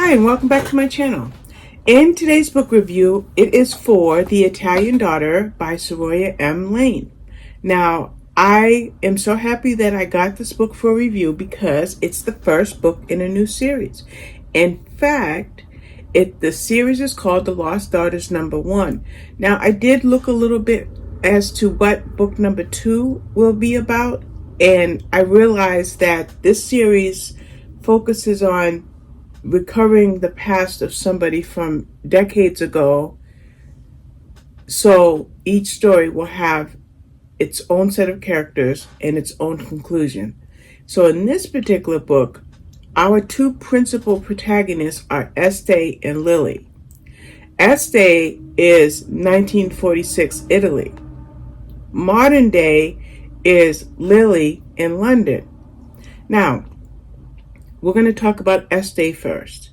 Hi, and welcome back to my channel. In today's book review, it is for The Italian Daughter by Soraya M. Lane. Now, I am so happy that I got this book for review because it's the first book in a new series. In fact, the series is called The Lost Daughters #1. Now, I did look a little bit as to what book number 2 will be about, and I realized that this series focuses on recovering the past of somebody from decades ago. So each story will have its own set of characters and its own conclusion. So in this particular book, our two principal protagonists are Este and Lily. Este is 1946 Italy. Modern day is Lily in London. Now, we're going to talk about Este first.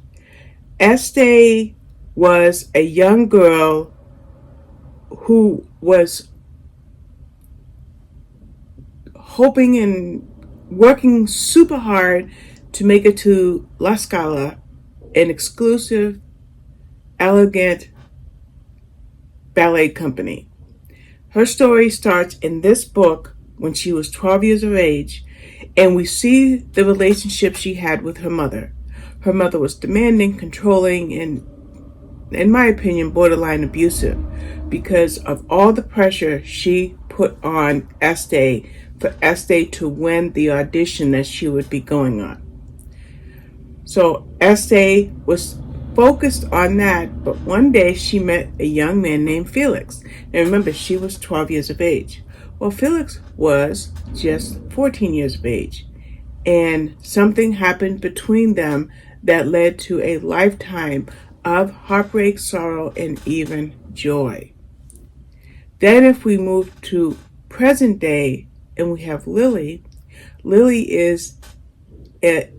Este was a young girl who was hoping and working super hard to make it to La Scala, an exclusive, elegant ballet company. Her story starts in this book when she was 12 years of age, and we see the relationship she had with her mother. Her mother was demanding, controlling, and, in my opinion, borderline abusive because of all the pressure she put on Este for Este to win the audition that she would be going on. So Este was focused on that, but one day she met a young man named Felix. And remember, she was 12 years of age. Well, Felix was just 14 years of age, and something happened between them that led to a lifetime of heartbreak, sorrow, and even joy. Then if we move to present day and we have Lily, Lily is, I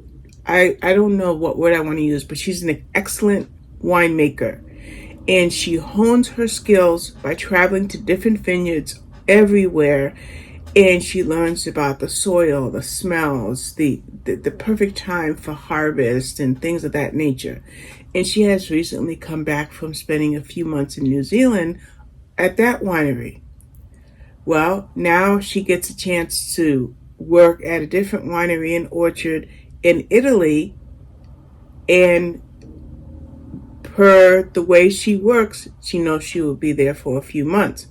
don't know what word I want to use, but she's an excellent winemaker, and she hones her skills by traveling to different vineyards everywhere, and she learns about the soil, the smells, the perfect time for harvest and things of that nature. And she has recently come back from spending a few months in New Zealand at that winery. Well, now she gets a chance to work at a different winery and orchard in Italy, and per the way she works, she knows she will be there for a few months.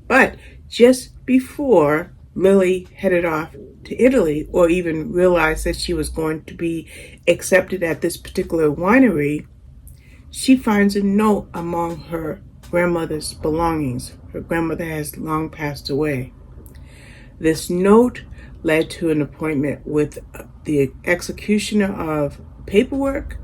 But just before Lily headed off to Italy, or even realized that she was going to be accepted at this particular winery, she finds a note among her grandmother's belongings. Her grandmother has long passed away. This note led to an appointment with the executioner of paperwork,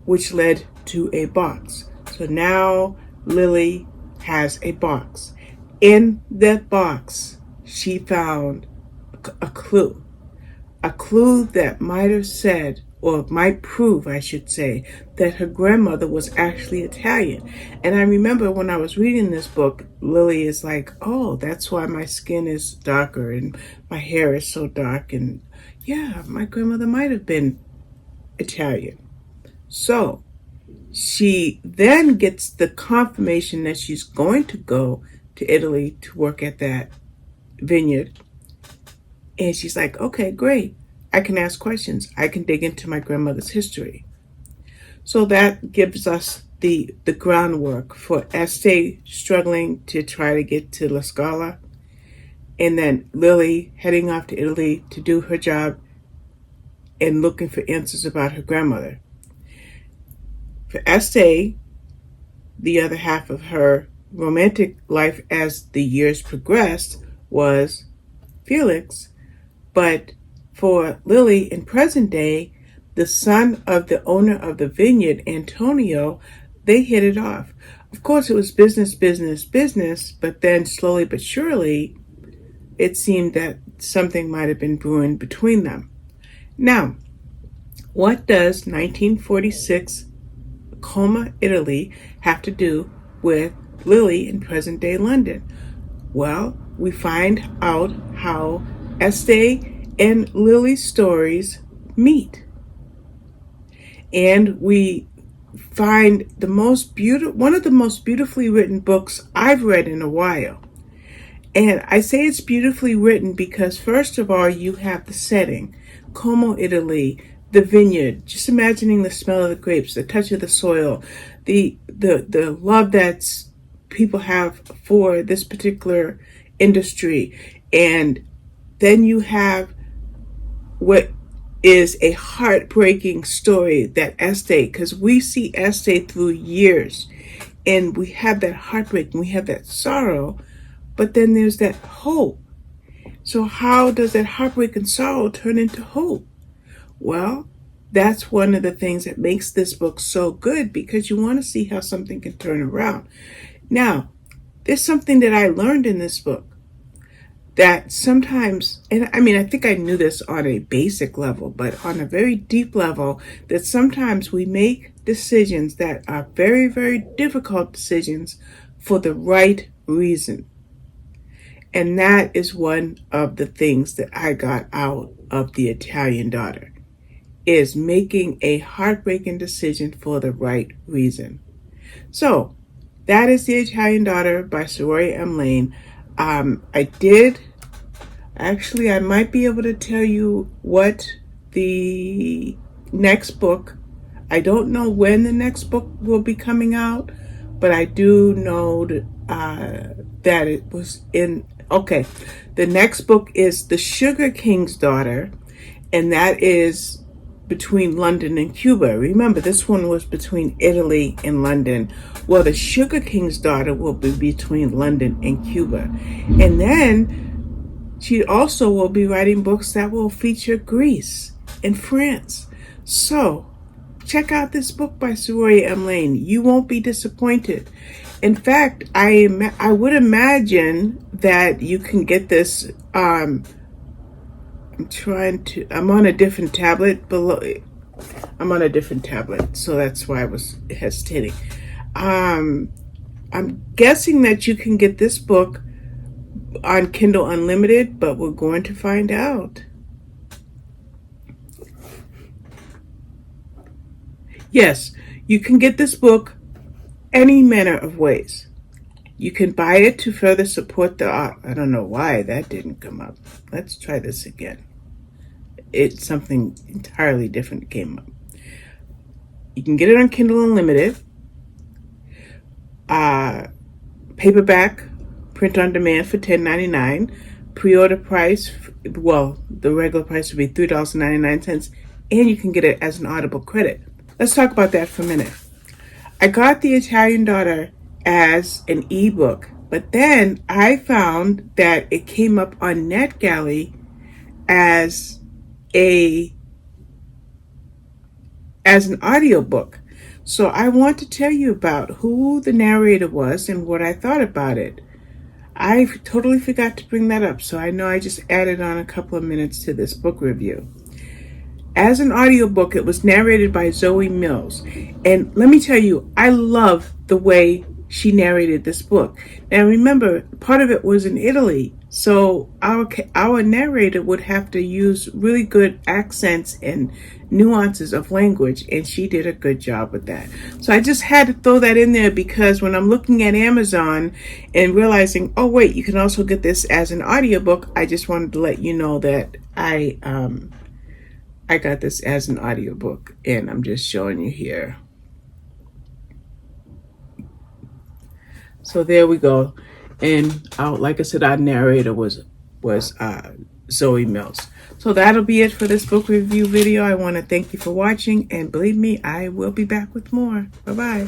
which led to a box. So now Lily has a box. In that box, she found a clue that might have said, or might prove, I should say, that her grandmother was actually Italian. And I remember when I was reading this book, Lily is like, oh, that's why my skin is darker and my hair is so dark. And yeah, my grandmother might have been Italian. So she then gets the confirmation that she's going to go to Italy to work at that vineyard. And she's like, okay, great. I can ask questions. I can dig into my grandmother's history. So that gives us the groundwork for Este struggling to try to get to La Scala, and then Lily heading off to Italy to do her job and looking for answers about her grandmother. For Este, the other half of her romantic life as the years progressed was Felix, but for Lily in present day, the son of the owner of the vineyard, Antonio, they hit it off. Of course, it was business, but then slowly but surely, it seemed that something might have been brewing between them. Now, what does 1946 Como, Italy have to do with Lily in present day London? Well, we find out how Este and Lily's stories meet. and we find one of the most beautifully written books I've read in a while. And I say it's beautifully written because, first of all, you have the setting, Como, Italy, the vineyard, just imagining the smell of the grapes, the touch of the soil, the love that people have for this particular industry. And then you have what is a heartbreaking story that Estee, because we see Estee through years, and we have that heartbreak and we have that sorrow, but then there's that hope. So how does that heartbreak and sorrow turn into hope? Well, that's one of the things that makes this book so good, because you want to see how something can turn around. Now, there's something that I learned in this book that sometimes, and I mean, I think I knew this on a basic level, but on a very deep level, that sometimes we make decisions that are very, very difficult decisions for the right reason. And that is one of the things that I got out of The Italian Daughter, is making a heartbreaking decision for the right reason. So that is The Italian Daughter by Soraya M. Lane. I might be able to tell you what the next book, I don't know when the next book will be coming out, but I do know that it was the next book is The Sugar King's Daughter, and that is between London and Cuba. Remember, this one was between Italy and London. Well, The Sugar King's Daughter will be between London and Cuba. And then she also will be writing books that will feature Greece and France. So check out this book by Soraya M. Lane. You won't be disappointed. In fact, I would imagine that you can get this. I'm on a different tablet below. I'm on a different tablet, so that's why I was hesitating. I'm guessing that you can get this book on Kindle Unlimited, but we're going to find out. Yes, you can get this book any manner of ways. You can buy it to further support the art. I don't know why that didn't come up. Let's try this again. It's something entirely different came up. You can get it on Kindle Unlimited, paperback, print on demand for $10.99. Pre-order price, well, the regular price would be $3.99, and you can get it as an Audible credit. Let's talk about that for a minute. I got The Italian Daughter as an ebook, but then I found that it came up on NetGalley as an audiobook. So I want to tell you about who the narrator was and what I thought about it. I totally forgot to bring that up, so I know I just added on a couple of minutes to this book review. As an audiobook, it was narrated by Zoe Mills. And let me tell you, I love the way she narrated this book. Now remember, part of it was in Italy, so our narrator would have to use really good accents and nuances of language, and she did a good job with that. So I just had to throw that in there, because when I'm looking at Amazon and realizing, oh wait, you can also get this as an audiobook, I just wanted to let you know that I got this as an audiobook, and I'm just showing you here. So there we go. And like I said, our narrator was Zoe Mills. So that'll be it for this book review video. I want to thank you for watching, and believe me, I will be back with more. Bye-bye.